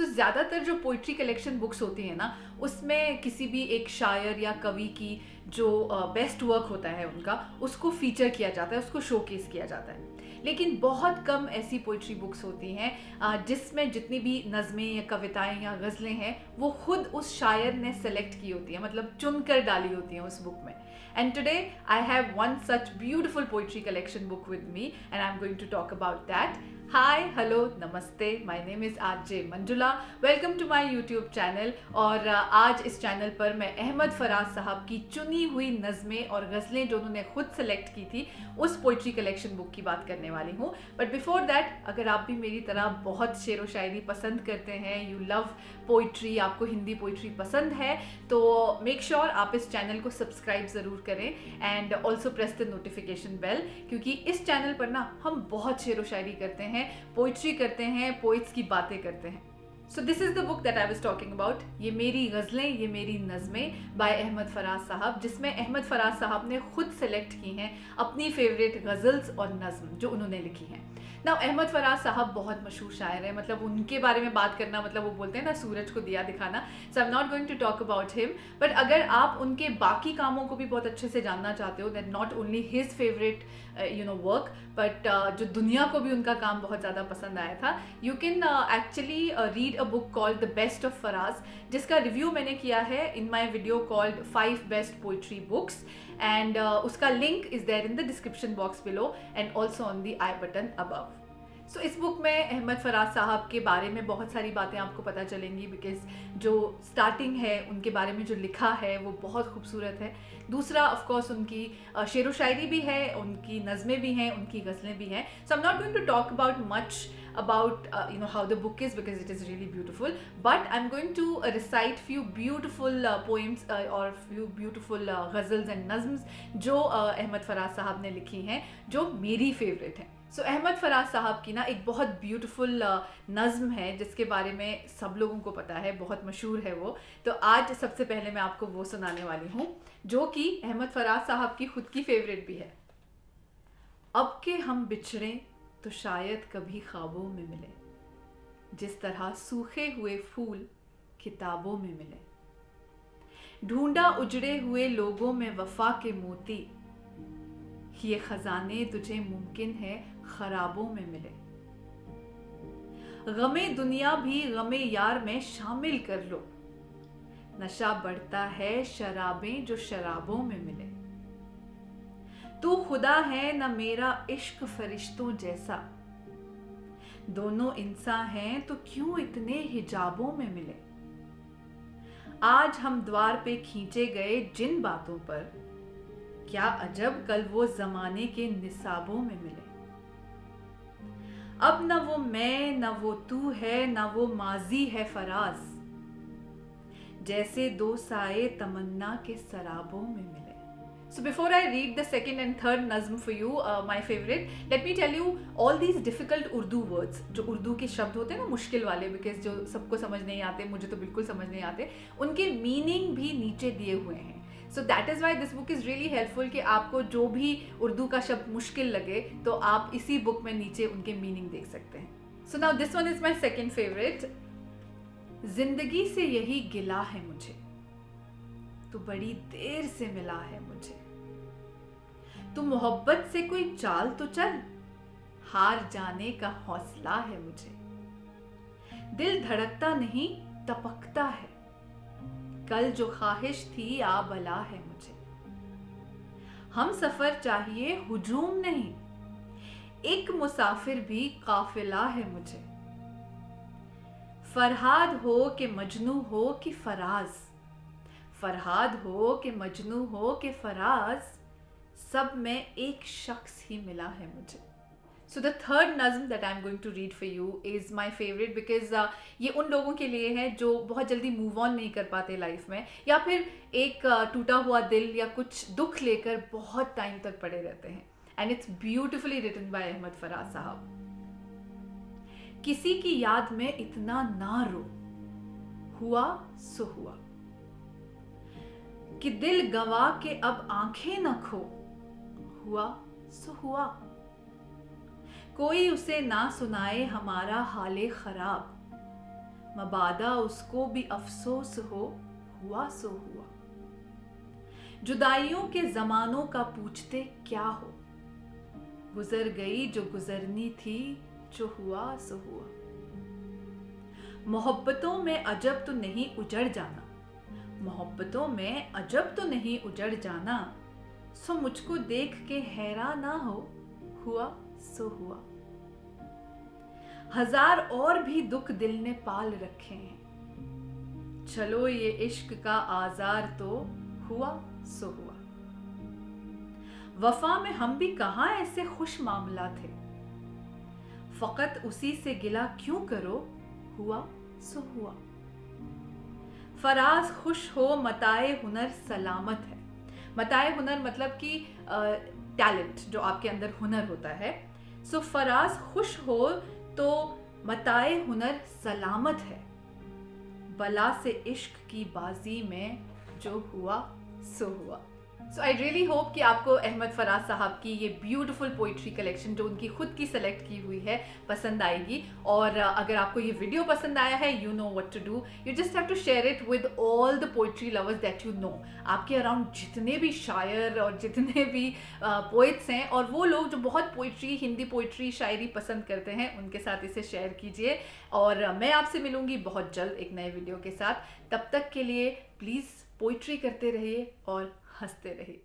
ज़्यादातर जो poetry collection books होती हैं ना, उसमें किसी भी एक शायर या कवि की जो बेस्ट वर्क होता है उनका, उसको फीचर किया जाता है, उसको शोकेस किया जाता है। लेकिन बहुत कम ऐसी पोइट्री बुक्स होती हैं जिसमें जितनी भी नज़में या कविताएं या गज़लें हैं वो खुद उस शायर ने सेलेक्ट की होती हैं, मतलब चुन कर डाली होती हैं उस बुक में। And today I have one such beautiful poetry collection book with me and I'm going to talk about that. Hi, hello, namaste. My name is RJ Manjula. Welcome to my YouTube channel. और आज इस channel पर मैं अहमद फराज साहब की चुनी हुई नज़में और गज़लें जो उन्होंने खुद सेलेक्ट की थी उस पोइट्री कलेक्शन बुक की बात करने वाली हूँ। बट बिफोर दैट, अगर आप भी मेरी तरह बहुत शेर व शायरी पसंद करते हैं, यू लव पोइट्री, आपको हिंदी पोइट्री पसंद है, तो मेक श्योर आप इस चैनल को सब्सक्राइब ज़रूर करें and also press the notification bell, क्योंकि इस चैनल पर ना हम बहुत शेर व शायरी करते हैं, पोइट्री करते हैं, पोइट्स की बातें करते हैं। So this is the book that I was talking about. ये मेरी गज़लें, ये मेरी नज़में बाय अहमद फराज साहब, जिसमें अहमद फराज साहब ने खुद सेलेक्ट की हैं अपनी फेवरेट गज़ल्स और नज़म जो उन्होंने लिखी हैं। ना अहमद फराज साहब बहुत मशहूर शायर हैं, मतलब उनके बारे में बात करना मतलब वो बोलते हैं ना सूरज को दिया दिखाना। So I am not going to talk about him, but अगर आप उनके बाकी कामों को भी बहुत अच्छे से जानना चाहते हो, that not only his favourite work, but जो दुनिया को भी उनका काम बहुत ज़्यादा पसंद आया था, you can actually read a book called the best of Faraz, जिसका रिव्यू मैंने किया है in my video called 5 best poetry books, and उसका link is there in the description box below and also on the i button above. So इस book में अहमद फराज साहब के बारे में बहुत सारी बातें आपको पता चलेंगी, बिकॉज जो स्टार्टिंग है उनके बारे में जो लिखा है वो बहुत खूबसूरत है। दूसरा ऑफकोर्स उनकी शेर व शायरी भी है, उनकी नज़में भी हैं, उनकी गज़लें भी हैं। So I am not going to talk about much about how the book is, because it is really beautiful, but I'm going to recite few beautiful poems or few beautiful ghazals and nazms जो अहमद फराज साहब ने लिखी हैं, जो मेरी favourite हैं। सो अहमद फराज साहब की ना एक बहुत ब्यूटीफुल नज़्म है जिसके बारे में सब लोगों को पता है, बहुत मशहूर है वो। तो आज सबसे पहले मैं आपको वो सुनाने वाली हूँ जो कि अहमद फराज साहब की खुद की फेवरेट भी है। अब के हम बिछड़े तो शायद कभी ख्वाबों में मिले, जिस तरह सूखे हुए फूल किताबों में मिले। ढूंढा उजड़े हुए लोगों में वफा के मोती, ये खजाने तुझे मुमकिन है खराबों में मिले। गमे दुनिया भी गमे यार में शामिल कर लो, नशा बढ़ता है शराबें जो शराबों में मिले। तू खुदा है न मेरा इश्क फरिश्तों जैसा, दोनों इंसान हैं तो क्यों इतने हिजाबों में मिले। आज हम द्वार पे खींचे गए जिन बातों पर, क्या अजब कल वो जमाने के निसाबों में मिले। अब न वो मैं न वो तू है न वो माजी है फराज, जैसे दो साए तमन्ना के सराबों में मिले। So before I read the second and third nazm for you, my favorite, let me tell you all these difficult Urdu words, जो उर्दू के शब्द होते हैं ना मुश्किल वाले, because जो सबको समझ नहीं आते, मुझे तो बिल्कुल समझ नहीं आते, उनके मीनिंग भी नीचे दिए हुए हैं। So that is why this book is really helpful कि आपको जो भी उर्दू का शब्द मुश्किल लगे तो आप इसी बुक में नीचे उनके मीनिंग देख सकते हैं। So now this one is my second favorite. जिंदगी से यही गिला है मुझे, तो बड़ी देर से मिला है मुझे। तू मोहब्बत से कोई चाल तो चल, हार जाने का हौसला है मुझे। दिल धड़कता नहीं तपकता है, कल जो ख्वाहिश थी आ बला है मुझे। हम सफर चाहिए हुजूम नहीं, एक मुसाफिर भी काफिला है मुझे। फरहाद हो कि मजनू हो कि फराज, फरहाद हो कि मजनू हो कि फराज, सब में एक शख्स ही मिला है मुझे। सो द थर्ड नज़्म that I am going to read for you is my favourite, because ये उन लोगों के लिए है जो बहुत जल्दी मूव ऑन नहीं कर पाते लाइफ में, या फिर एक टूटा हुआ दिल या कुछ दुख लेकर बहुत टाइम तक पड़े रहते हैं। And it's beautifully written by Ahmad Faraz साहब। किसी की याद में इतना ना रो, हुआ सो हुआ, कि दिल गवा के अब आंखें न खो, हुआ सो हुआ। कोई उसे ना सुनाए हमारा हाले खराब, मबादा उसको भी अफसोस हो, हुआ सो हुआ। जुदाइयों के जमानों का पूछते क्या हो, गुजर गई जो गुजरनी थी, जो हुआ सो हुआ। मोहब्बतों में अजब तो नहीं उजड़ जाना, मोहब्बतों में अजब तो नहीं उजड़ जाना, सो मुझको देख के हैरान ना हो, हुआ सो हुआ। हजार और भी दुख दिल ने पाल रखे हैं, चलो ये इश्क का आजार तो हुआ सो हुआ। वफा में हम भी कहां ऐसे खुश मामला थे, फकत उसी से गिला क्यों करो, हुआ सो हुआ। फराज खुश हो मताए हुनर सलामत है। मताए हुनर मतलब कि टैलेंट, जो आपके अंदर हुनर होता है। सो फराज खुश हो तो मताए हुनर सलामत है, बला से इश्क की बाजी में जो हुआ सो हुआ। सो आई रियली होप कि आपको अहमद फराज साहब की ये ब्यूटीफुल पोइट्री कलेक्शन जो उनकी खुद की सेलेक्ट की हुई है पसंद आएगी। और अगर आपको ये वीडियो पसंद आया है, you know what to do, you just have to share it with all the poetry lovers that you know. आपके अराउंड जितने भी शायर और जितने भी पोइट्स हैं और वो लोग जो बहुत पोइट्री, हिंदी पोइट्री, शायरी पसंद करते हैं, उनके साथ इसे शेयर कीजिए। और मैं आपसे मिलूंगी बहुत जल्द एक नए वीडियो के साथ। तब तक के लिए प्लीज़ पोइट्री करते रहिए और हंसते रहिए।